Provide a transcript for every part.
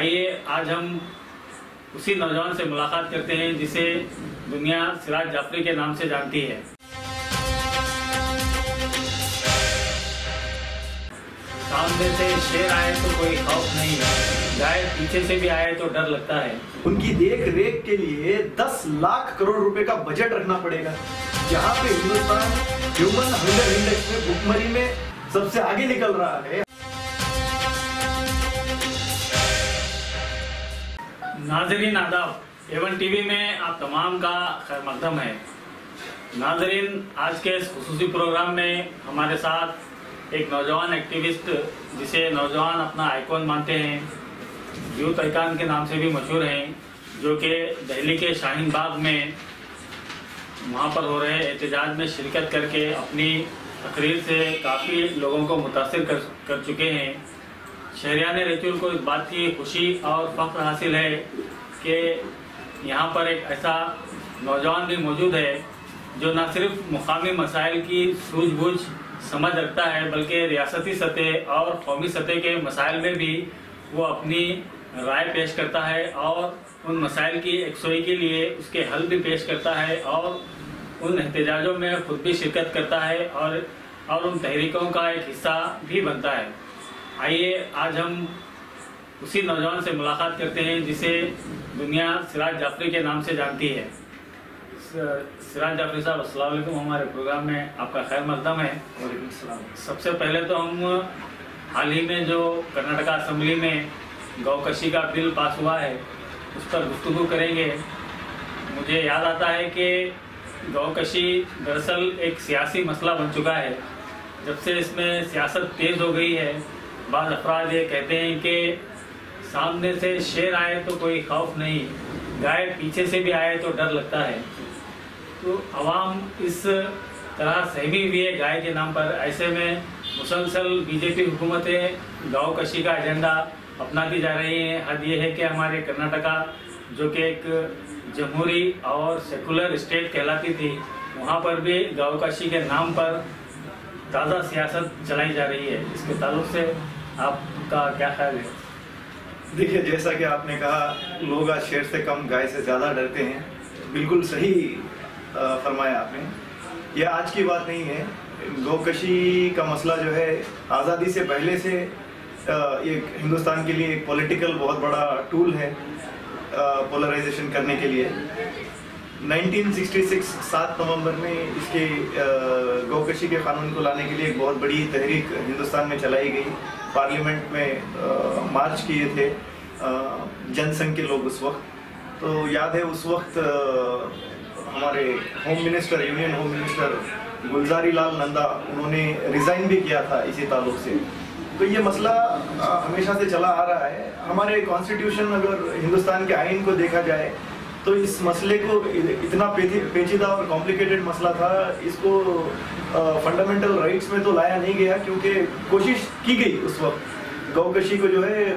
आइए आज हम उसी नौजवान से मुलाकात करते हैं जिसे दुनिया सिराज जाफरी के नाम से जानती है। सामने से शेर आए तो कोई खौफ नहीं है, गाय पीछे से भी आए तो डर लगता है। उनकी देख रेख के लिए 10 लाख करोड़ रुपए का बजट रखना पड़ेगा। जहां पे हिंदुस्तान ह्यूमन हंगर इंडेक्स में भूखमरी में सबसे आगे निकल रहा है। नाजरीन आदाब, एवन टीवी में आप तमाम का खैर मकदम है। नाजरीन, आज के इस खुसूसी प्रोग्राम में हमारे साथ एक नौजवान एक्टिविस्ट जिसे नौजवान अपना आइकॉन मानते हैं, यूथ आइकॉन के नाम से भी मशहूर हैं, जो कि दिल्ली के शाहीन बाग में वहाँ पर हो रहे एहतजाज में शिरकत करके अपनी तकरीर से काफ़ी लोगों को मुतासिर कर चुके हैं। शहरियान रेचुल को इस बात की खुशी और फख्र हासिल है कि यहाँ पर एक ऐसा नौजवान भी मौजूद है जो न सिर्फ मुकामी मसाइल की सूझबूझ समझ रखता है, बल्कि रियासती सतह और कौमी सतह के मसाइल में भी वो अपनी राय पेश करता है और उन मसाइल की यकसुई के लिए उसके हल भी पेश करता है और उन एहतजाजों में खुद भी शिरकत करता है और उन तहरीकों का एक हिस्सा भी बनता है। आइए आज हम उसी नौजवान से मुलाकात करते हैं जिसे दुनिया सिराज जाफरी के नाम से जानती है। सिराज जाफरी साहब, अस्सलाम वालेकुम। हमारे प्रोग्राम में आपका खैर मकदम है। वालेकुम सलाम। सबसे पहले तो हम हाल ही में जो कर्नाटका असम्बली में गौकशी का बिल पास हुआ है उस पर गुफ्तगू करेंगे। मुझे याद आता है कि गौकशी दरअसल एक सियासी मसला बन चुका है। जब से इसमें सियासत तेज़ हो गई है, बाज़ अफराद ये कहते हैं कि सामने से शेर आए तो कोई खौफ नहीं, गाय पीछे से भी आए तो डर लगता है। तो अवाम इस तरह सहमी हुई है गाय के नाम पर। ऐसे में मुसलसल बीजेपी हुकूमतें गौकशी का एजेंडा अपनाती जा रही हैं। हद ये है कि हमारे कर्नाटका, जो कि एक जमहूरी और सेकुलर स्टेट कहलाती थी, वहाँ पर भी गौकशी के नाम पर ताज़ा सियासत चलाई जा रही है। इसके ताल्लुक से आपका क्या ख्याल है? देखिए, जैसा कि आपने कहा, लोग आज शेर से कम गाय से ज़्यादा डरते हैं। बिल्कुल सही फरमाया आपने। यह आज की बात नहीं है। गौकशी का मसला जो है आज़ादी से पहले से एक हिंदुस्तान के लिए एक पॉलिटिकल बहुत बड़ा टूल है पोलराइजेशन करने के लिए। 1966 7 नवंबर में इसके गौकशी के कानून को लाने के लिए एक बहुत बड़ी तहरीक हिंदुस्तान में चलाई गई। पार्लियामेंट में मार्च किए थे जनसंघ के लोग उस वक्त। तो याद है उस वक्त हमारे home minister, union home minister Gulzari Lal Nanda, उन्होंने रिज़ाइन भी किया था इसी ताल्लुक से। तो ये मसला हमेशा से चला आ रहा है। हमारे कॉन्स्टिट्यूशन, अगर हिंदुस्तान के आइन को देखा जाए तो इस मसले को इतना पेचीदा और कॉम्प्लिकेटेड मसला था, इसको फंडामेंटल राइट्स में तो लाया नहीं गया, क्योंकि कोशिश की गई उस वक्त गौकशी को जो है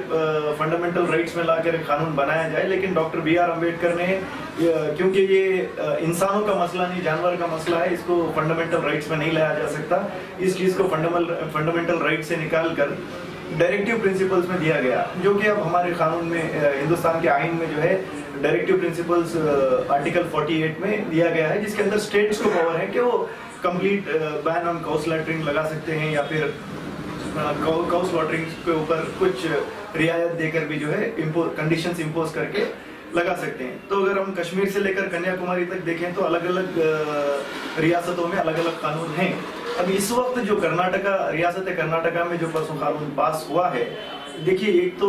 फंडामेंटल राइट्स में लाकर कानून बनाया जाए। लेकिन डॉक्टर BR अम्बेडकर ने, क्योंकि ये इंसानों का मसला नहीं, जानवर का मसला है, इसको फंडामेंटल राइट्स में नहीं लाया जा सकता। इस चीज़ को फंडामेंटल राइट से निकाल कर डायरेक्टिव प्रिंसिपल्स में दिया गया, जो कि अब हमारे कानून में, हिंदुस्तान के आइन में जो है डायरेक्टिव प्रिंसिपल्स आर्टिकल 48 में दिया गया है, जिसके अंदर स्टेट्स को पावर है कि वो complete ban on cow slaughtering लगा सकते हैं या फिर काउ स्लॉटरिंग के ऊपर कुछ रियायत देकर भी जो है कंडीशंस इम्पोज करके लगा सकते हैं। तो अगर हम कश्मीर से लेकर कन्याकुमारी तक देखें तो अलग अलग रियासतों में अलग अलग कानून हैं। अब इस वक्त जो कर्नाटका, रियासत कर्नाटका में जो परसों कानून पास हुआ है, देखिए, एक तो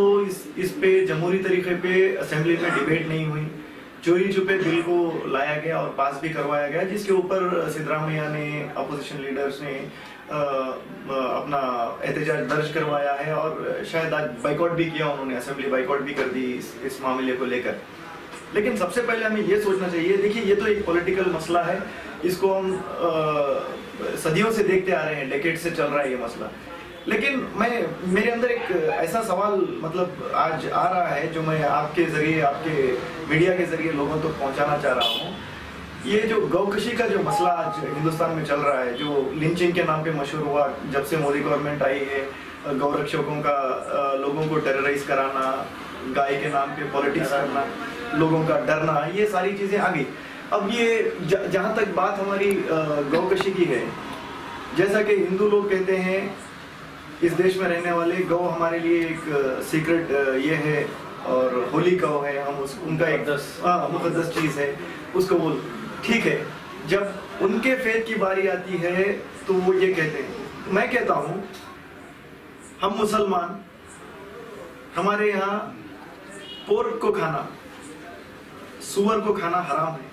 इस पे जमहूरी तरीके पे असेंबली में डिबेट नहीं हुई, चोरी छुपे बिल को लाया गया और पास भी करवाया गया, जिसके ऊपर सिद्धरामैया ने, अपोजिशन लीडर्स ने अपना एहतजाज दर्ज करवाया है और शायद आज बाइकआउट भी किया उन्होंने, असेंबली बाइकआउट भी कर दी इस मामले को लेकर। लेकिन सबसे पहले हमें ये सोचना चाहिए, देखिए, ये तो एक पॉलिटिकल मसला है, इसको हम सदियों से देखते आ रहे हैं, डेकेड से चल रहा है ये मसला। लेकिन मेरे अंदर एक ऐसा सवाल मतलब आज आ रहा है जो मैं आपके जरिए, आपके मीडिया के जरिए लोगों तक पहुंचाना चाह रहा हूँ। ये जो गौकशी का जो मसला आज हिंदुस्तान में चल रहा है, जो लिंचिंग के नाम पे मशहूर हुआ जब से मोदी गवर्नमेंट आई है, गौरक्षकों का लोगों को टेरराइज कराना, गाय के नाम पे पॉलिटिक्स करना, लोगों का डरना, ये सारी चीजें आ गई। अब ये जहाँ तक बात हमारी गौकशी की है, जैसा कि हिंदू लोग कहते हैं, इस देश में रहने वाले, गौ हमारे लिए एक सीक्रेट ये है और होली गौ है, हम उनका एक मुकद्दस चीज है, उसको बोल, ठीक है। जब उनके फेथ की बारी आती है तो वो ये कहते हैं, मैं कहता हूं हम मुसलमान, हमारे यहाँ पोर्क को खाना, सुअर को खाना हराम है।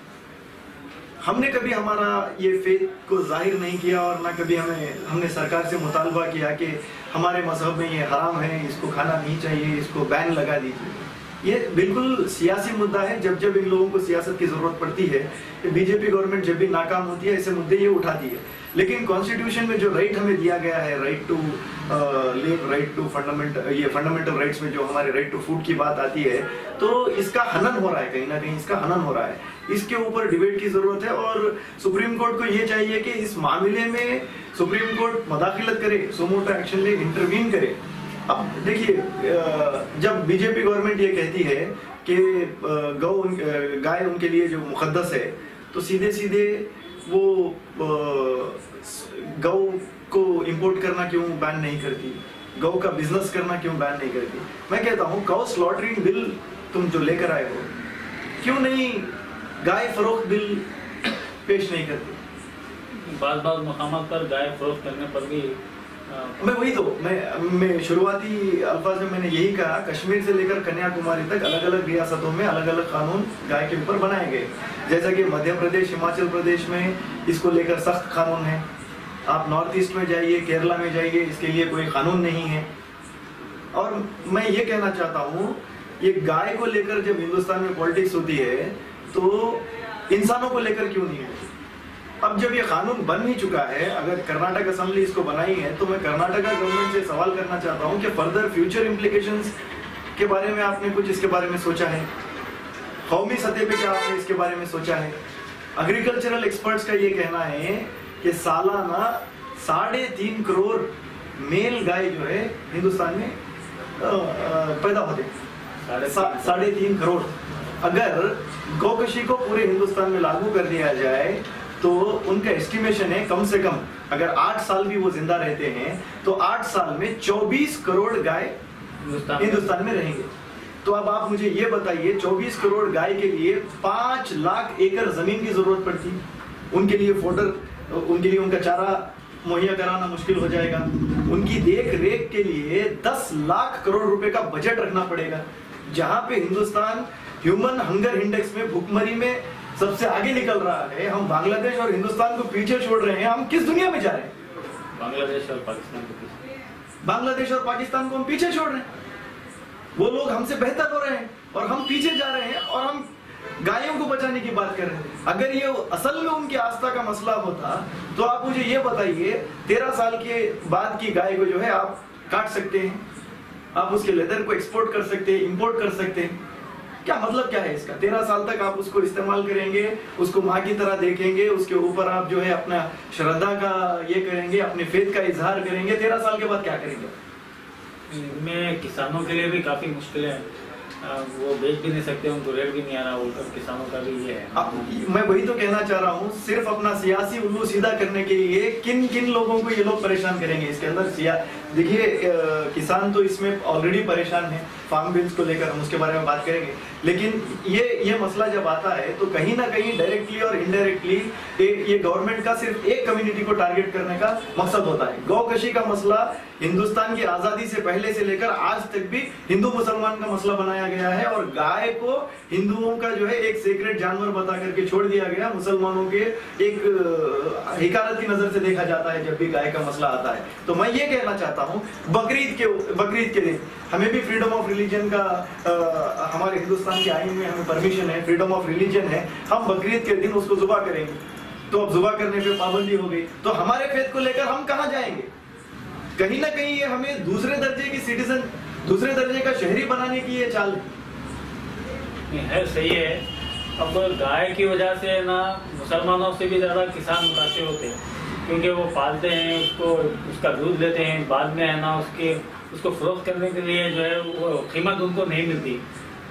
हमने कभी हमारा ये फेथ को जाहिर नहीं किया और ना कभी हमने सरकार से मुतालबा किया कि हमारे मजहब में ये हराम है, इसको खाना नहीं चाहिए, इसको बैन लगा दीजिए। ये बिल्कुल सियासी मुद्दा है। जब जब इन लोगों को सियासत की जरूरत पड़ती है, बीजेपी गवर्नमेंट जब भी नाकाम होती है, ऐसे मुद्दे ये उठाती है। लेकिन कॉन्स्टिट्यूशन में जो राइट हमें दिया गया है, right to live, right to fundamental rights में जो हमारे राइट टू फूड की बात आती है, तो इसका हनन हो रहा है, कहीं ना कहीं इसका हनन हो रहा है। इसके ऊपर डिबेट की जरूरत है और सुप्रीम कोर्ट को ये चाहिए कि इस मामले में सुप्रीम कोर्ट मदाखिलत करे, सुमोटो एक्शन ले, इंटरवीन करे। अब देखिए, जब बीजेपी गवर्नमेंट ये कहती है कि गाय उनके लिए जो मुकद्दस है, तो सीधे सीधे वो गौ को इंपोर्ट करना क्यों बैन नहीं करती, गौ का बिजनेस करना क्यों बैन नहीं करती। मैं कहता हूँ गौ स्लॉटरिंग बिल तुम जो लेकर आए हो, क्यों नहीं गाय फरोख्त बिल पेश नहीं करती। बात मकामात पर गाय फरोख्त करने पर भी मैं वही तो मैं शुरुआती अल्फाज में मैंने यही कहा, कश्मीर से लेकर कन्याकुमारी तक अलग अलग रियासतों में अलग अलग कानून गाय के ऊपर बनाए गए। जैसा कि मध्य प्रदेश, हिमाचल प्रदेश में इसको लेकर सख्त कानून है। आप नॉर्थ ईस्ट में जाइए, केरला में जाइए, इसके लिए कोई कानून नहीं है। और मैं ये कहना चाहता हूँ, ये गाय को लेकर जब हिंदुस्तान में पॉलिटिक्स होती है तो इंसानों को लेकर क्यों नहीं होती। अब जब ये कानून बन ही चुका है, अगर कर्नाटक असेंबली इसको बनाई है, तो मैं कर्नाटक गवर्नमेंट से सवाल करना चाहता हूं कि फर्दर फ्यूचर इम्प्लीकेशंस के बारे में आपने कुछ इसके बारे में सोचा है? कौमी सतह पे क्या आपने इसके बारे में सोचा है? एग्रीकल्चरल एक्सपर्ट्स का ये कहना है कि सालाना 3.5 करोड़ मेल गाय जो है हिंदुस्तान में पैदा होते हैं। 3.5 करोड़। अगर गौकशी को पूरे हिंदुस्तान में लागू कर दिया जाए तो उनका एस्टिमेशन है, कम से कम अगर 8 साल भी वो जिंदा रहते हैं तो 8 साल में 24 करोड़ गाय हिंदुस्तान में रहेंगे। तो अब आप मुझे ये बताइए, 24 करोड़ गाय के लिए 5 लाख एकड़ जमीन की जरूरत पड़ती है। उनके लिए फोडर, उनके लिए उनका चारा मुहैया कराना मुश्किल हो जाएगा। उनकी देख रेख के लिए 10 लाख करोड़ रुपए का बजट रखना पड़ेगा। जहां पे हिंदुस्तान ह्यूमन हंगर इंडेक्स में, भूखमरी में सबसे आगे निकल रहा है, हम बांग्लादेश और हिंदुस्तान को पीछे छोड़ रहे हैं। हम किस दुनिया में जा रहे हैं? बांग्लादेश और पाकिस्तान को पीछे, बांग्लादेश और पाकिस्तान को हम पीछे छोड़ रहे हैं। वो लोग हमसे बेहतर हो रहे हैं और हम पीछे जा रहे हैं और हम गायों को बचाने की बात कर रहे हैं। अगर ये असल में उनकी आस्था का मसला होता तो आप मुझे ये बताइए, 13 साल के बाद की गाय को जो है आप काट सकते हैं, आप उसके लेदर को एक्सपोर्ट कर सकते हैं, इंपोर्ट कर सकते हैं। क्या मतलब क्या है इसका? 13 साल तक आप उसको इस्तेमाल करेंगे, उसको माँ की तरह देखेंगे, उसके ऊपर आप जो है अपना श्रद्धा का ये करेंगे, अपने फेथ का इजहार करेंगे। 13 साल के बाद क्या करेंगे? इनमें किसानों के लिए भी काफी मुश्किलें हैं, वो बेच भी नहीं सकते, उनको रेट भी नहीं आ रहा, उनका किसानों का भी ये है। मैं वही तो कहना चाह रहा हूँ, सिर्फ अपना सियासी उल्लू सीधा करने के लिए किन किन लोगों को ये लोग परेशान करेंगे इसके अंदर। देखिए, किसान तो इसमें ऑलरेडी परेशान है, फार्म बिल्स को लेकर हम उसके बारे में बात करेंगे। लेकिन ये मसला जब आता है तो कहीं ना कहीं डायरेक्टली और इनडायरेक्टली ये गवर्नमेंट का सिर्फ एक कम्युनिटी को टारगेट करने का मकसद होता है। गौकशी का मसला हिंदुस्तान की आजादी से पहले से लेकर आज तक भी हिंदू मुसलमान का मसला बनाया गया है और गाय को हिंदुओं का जो है एक सीक्रेट जानवर बता करके छोड़ दिया गया। मुसलमानों के एक हिकारत की नजर से देखा जाता है जब भी गाय का मसला आता है। तो मैं ये कहना चाहता हूँ, बकरीद के दिन हमें भी फ्रीडम ऑफ रिलीजन का हमारे हिंदुस्तान के आईन में हमें परमिशन है, फ्रीडम ऑफ रिलीजन है। हम बकरीद के दिन उसको जुबा करेंगे, तो अब जुबा करने पे पाबंदी हो गई तो हमारे फेथ को लेकर हम कहाँ जाएंगे? कहीं ना कहीं ये हमें दूसरे दर्जे की सिटीजन, दूसरे दर्जे का शहरी बनाने की ये चाल है। सही है। अब गाय की वजह से ना मुसलमानों से भी ज्यादा किसान मुतासिर होते हैं। क्योंकि वो पालते हैं उसको, उसका दूध लेते हैं, बाद में है ना उसको फरोख्त करने के लिए जो है वो कीमत उनको नहीं मिलती।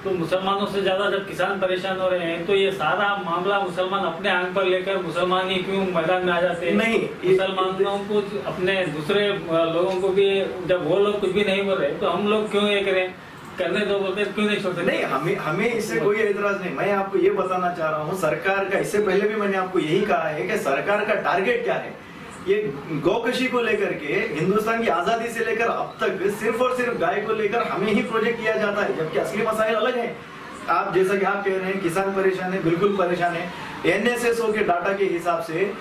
तो मुसलमानों से ज़्यादा जब किसान परेशान हो रहे हैं तो ये सारा मामला मुसलमान अपने आंख पर लेकर मुसलमान ही क्यों मैदान में आ जाते हैं? नहीं, मुसलमानों को अपने दूसरे लोगों को भी, जब वो लोग कुछ भी नहीं बोल रहे तो हम लोग क्यों ये करें, करने दो बोलते क्यों नहीं छोड़ते? नहीं, हमें इससे कोई एतराज नहीं। मैं आपको ये बताना चाह रहा हूँ सरकार का, इससे पहले भी मैंने आपको यही कहा है कि सरकार का टारगेट क्या है। ये गौकशी को लेकर के हिंदुस्तान की आजादी से लेकर अब तक सिर्फ और सिर्फ गाय को लेकर हमें ही प्रोजेक्ट किया जाता है, जबकि असली मसाइल अलग हैं। आप जैसा कि आप कह रहे हैं किसान परेशान है, बिल्कुल परेशान है। NSSO के डाटा के हिसाब से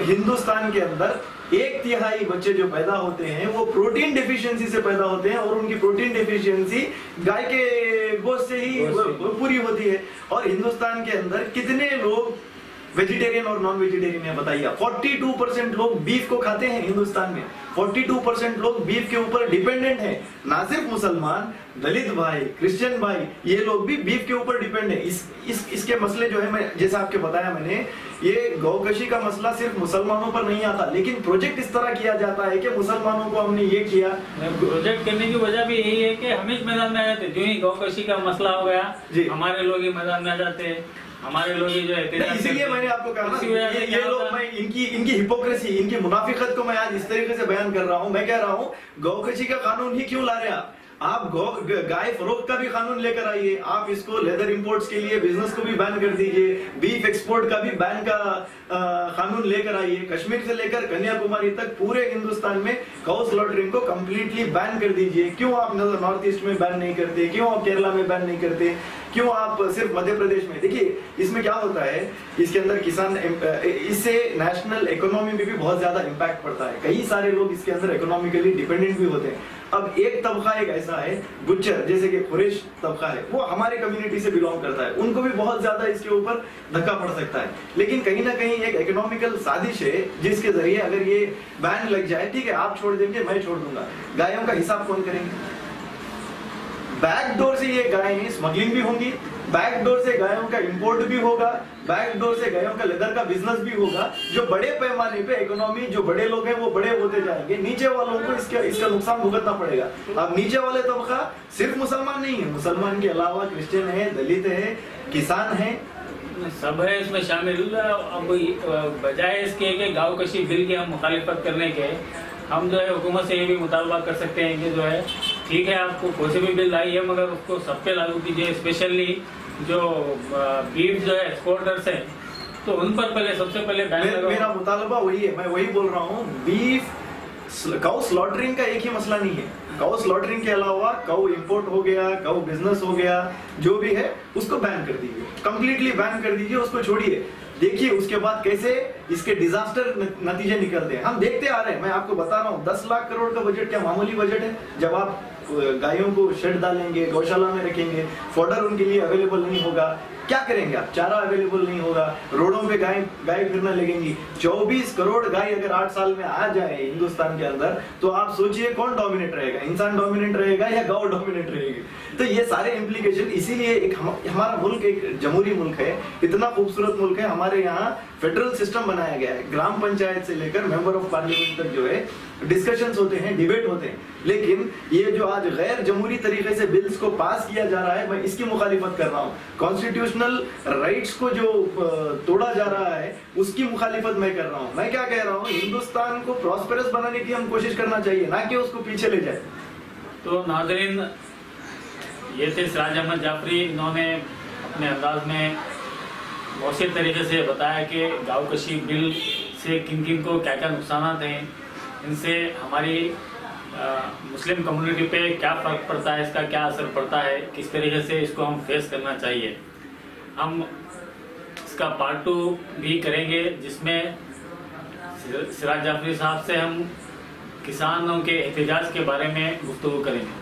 हिंदुस्तान के अंदर 1/3 बच्चे जो पैदा होते हैं वो प्रोटीन डिफिशियंसी से पैदा होते हैं, और उनकी प्रोटीन डिफिशियंसी गाय के गोश्त से ही पूरी होती है। और हिंदुस्तान के अंदर कितने लोग वेजिटेरियन और नॉन वेजिटेरियन है बताइए? 42% लोग बीफ को खाते हैं हिंदुस्तान में। 42% लोग बीफ के ऊपर डिपेंडेंट हैं। ना सिर्फ मुसलमान, दलित भाई, क्रिश्चियन भाई, ये लोग भी बीफ के ऊपर डिपेंड है। इसके मसले जो है, मैं जैसा आपके बताया मैंने, ये गौकशी का मसला सिर्फ मुसलमानों पर नहीं आता, लेकिन प्रोजेक्ट इस तरह किया जाता है कि मुसलमानों को हमने ये किया। प्रोजेक्ट करने की वजह भी यही है कि हम इस मैदान में आ जाते, जो ही गौकशी का मसला हो गया हमारे लोग ही मैदान में आ जाते हैं, हमारे लोग ही जो है। इसीलिए मैंने आपको कहा ना, ये लोग, मैं इनकी हिपोक्रेसी, इनकी मुनाफिकत को मैं आज इस तरीके से बयान कर रहा हूँ। मैं कह रहा हूँ गौकशी का कानून ही क्यों ला रहे हैं आप? गाय फरोख्त का भी कानून लेकर आइए, आप इसको लेदर इंपोर्ट्स के लिए बिजनेस को भी बैन कर दीजिए, बीफ एक्सपोर्ट का भी बैन का कानून लेकर आइए। कश्मीर से लेकर कन्याकुमारी तक पूरे हिंदुस्तान में काउ स्लॉटरिंग को कंप्लीटली बैन कर दीजिए। क्यों आप नॉर्थ ईस्ट में बैन नहीं करते? क्यों आप केरला में बैन नहीं करते? क्यों आप सिर्फ मध्य प्रदेश में? देखिए इसमें क्या होता है, इसके अंदर किसान, इससे नेशनल इकोनॉमी में भी बहुत ज्यादा इम्पैक्ट पड़ता है। कई सारे लोग इसके अंदर इकोनॉमिकली डिपेंडेंट भी होते हैं। अब एक तबका एक ऐसा है, गुज्जर जैसे कि कुरैश तबका है, वो हमारे कम्युनिटी से बिलोंग करता है, उनको भी बहुत ज्यादा इसके ऊपर धक्का पड़ सकता है। लेकिन कहीं ना कहीं एक इकोनॉमिकल साजिश है जिसके जरिए अगर ये बैन लग जाए, ठीक है आप छोड़ देंगे, मैं छोड़ दूंगा, गायों का हिसाब कौन करेंगे? बैकडोर से ये गायें स्मगलिंग भी होंगी, बैकडोर से गायों का इंपोर्ट भी होगा, बैकडोर से गायों का लेदर का बिजनेस भी होगा। जो बड़े पैमाने पे इकोनॉमी, जो बड़े लोग हैं वो बड़े होते जाएंगे, नीचे वालों को इसका नुकसान भुगतना पड़ेगा। अब नीचे वाले तबका सिर्फ मुसलमान नहीं है, मुसलमान के अलावा क्रिश्चियन है, दलित है, किसान है, सब है इसमें शामिल। अब बजाय इसके कि गौकशी बिल की हम मुखालिफत करने के, हम जो है हुकूमत से ये भी मुतालबा कर सकते हैं कि जो है ठीक है आपको कोई से भी बिल लाई है मगर उसको सब पे लागू कीजिए, स्पेशली जो बीफ जो है एक्सपोर्टर्स हैं तो उन पर पहले सबसे पहले बैन लगाओ। मेरा मुतालबा वही है, मैं वही बोल रहा हूँ। बीफ काउ स्लॉटरिंग का एक ही मसला नहीं है, काउ स्लॉटरिंग के अलावा काउ इंपोर्ट हो गया, काउ बिजनेस हो गया, जो भी है उसको बैन कर दीजिए, कंप्लीटली बैन कर दीजिए, उसको छोड़िए। देखिए उसके बाद कैसे इसके डिजास्टर नतीजे निकलते हैं, हम देखते आ रहे हैं। मैं आपको बता रहा हूँ 10 लाख करोड़ का बजट क्या मामूली बजट है? जब आप गायों को शेड डालेंगे, गौशाला में रखेंगे, फॉडर उनके लिए अवेलेबल नहीं होगा, क्या करेंगे आप? चारा अवेलेबल नहीं होगा, रोडों पे गाय फिरने लगेंगी। 24 करोड़ गाय अगर 8 साल में आ जाए हिंदुस्तान के अंदर, तो आप सोचिए कौन डोमिनेट रहेगा, इंसान डोमिनेट रहेगा या गांव डोमिनेट रहेगी? तो ये सारे इम्प्लीकेशन, इसीलिए एक हमारा मुल्क एक जमहूरी मुल्क है, इतना खूबसूरत मुल्क है, हमारे यहाँ फेडरल सिस्टम बनाया गया है, ग्राम पंचायत से लेकर मेंबर ऑफ पार्लियामेंट तक जो है डिस्कशंस होते हैं, डिबेट होते हैं। लेकिन ये जो आज गैर जमहूरी तरीके से बिल्स को पास किया जा रहा है, मैं इसकी मुखालिफत कर रहा हूँ। कॉन्स्टिट्यूशनल राइट्स को जो तोड़ा जा रहा है उसकी मुखालिफत मैं कर रहा हूँ। मैं क्या कह रहा हूँ, हिंदुस्तान को प्रॉस्पेरस बनाने की हम कोशिश करना चाहिए, ना कि उसको पीछे ले जाए। तो नाज़रीन, ये थे सिराज अहमद जाफरी, इन्होंने अपने अंदाज में मौसर तरीके से बताया कि गौकशी बिल से किन किन को क्या क्या नुकसान हैं, इनसे हमारी मुस्लिम कम्युनिटी पे क्या फ़र्क पड़ता है, इसका क्या असर पड़ता है, किस तरीके से इसको हम फेस करना चाहिए। हम इसका पार्ट 2 भी करेंगे जिसमें सिराज जाफरी साहब से हम किसानों के एहतजाज के बारे में गुफ्तगू करेंगे।